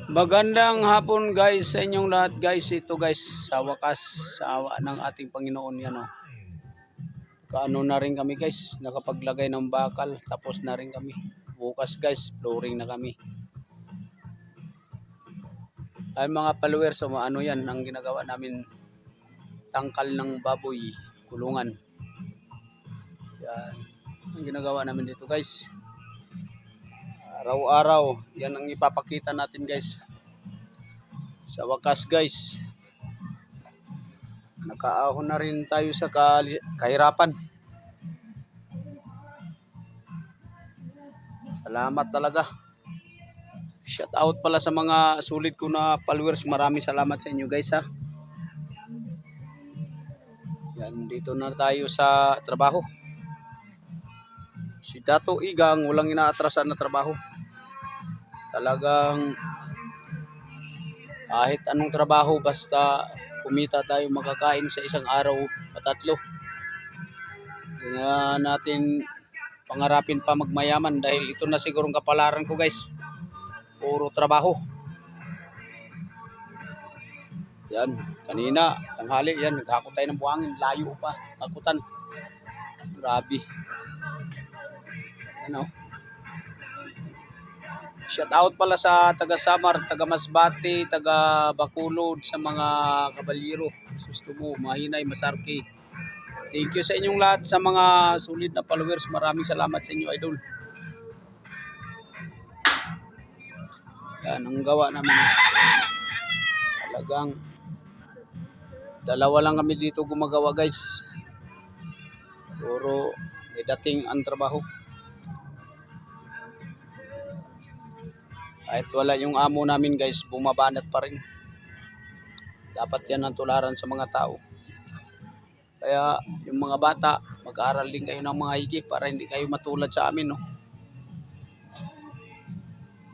Magandang hapon guys sa inyong lahat guys. Ito guys, sa wakas, sa awa ng ating Panginoon yan o. Kaano na rin kami guys, nakapaglagay ng bakal, tapos na rin kami. Bukas guys, flooring na kami. Ay mga followers, so ano yan ang ginagawa namin, tangkal ng baboy, kulungan. Yan, ang ginagawa namin dito guys. Araw-araw, yan ang ipapakita natin guys. Sa wakas guys, nakaahon na rin tayo sa kahirapan. Salamat talaga. Shout out pala sa mga sulit ko na followers. Maraming salamat sa inyo guys ha. Yan, dito na tayo sa trabaho. Si Dato Igang walang inaatrasan na trabaho. Talagang kahit anong trabaho basta kumita tayo, makakain sa isang araw patatlo. Hindi na natin pangarapin pa magmayaman dahil ito na sigurong kapalaran ko guys. Puro trabaho. Yan, kanina tanghali yan, naghakot tayo ng buhangin, layo pa, hakutan. Grabe. Ano? Shout out pala sa taga Samar, taga Masbate, taga Bacolod, sa mga kabalyero, Sustubo, Mahinay, Masarki. Thank you sa inyong lahat, sa mga solid na followers. Maraming salamat sa inyo idol. Yan ang gawa namin. Talagang dalawa lang kami dito gumagawa guys. Puro may dating ang trabaho. Kahit wala yung amo namin guys, bumabanat pa rin. Dapat yan ang tularan sa mga tao. Kaya yung mga bata, mag-aaral din kayo ng mga higi para hindi kayo matulad sa amin, no?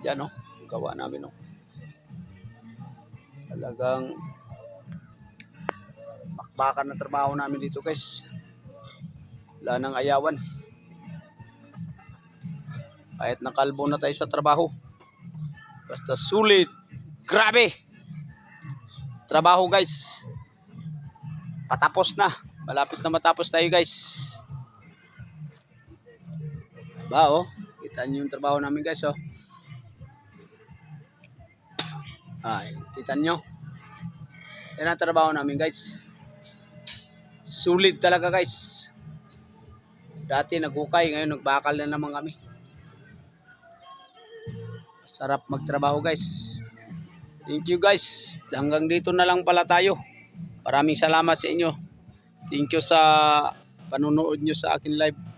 Yan, no? Ang gawa namin, no? Talagang bakbakan na trabaho namin dito guys. Wala nang ayawan. Kahit nakalbo na tayo sa trabaho, basta sulit. Grabe trabaho guys. Patapos na. Malapit na matapos tayo guys. Ba oh, kita nyo yung trabaho namin guys oh. Ay, kita nyo. Yan ang trabaho namin guys. Sulit talaga guys. Dati nagukay, ngayon nagbakal na naman kami. Sarap magtrabaho guys. Thank you guys. Hanggang dito na lang pala tayo. Maraming salamat sa inyo. Thank you sa panonood nyo sa akin live.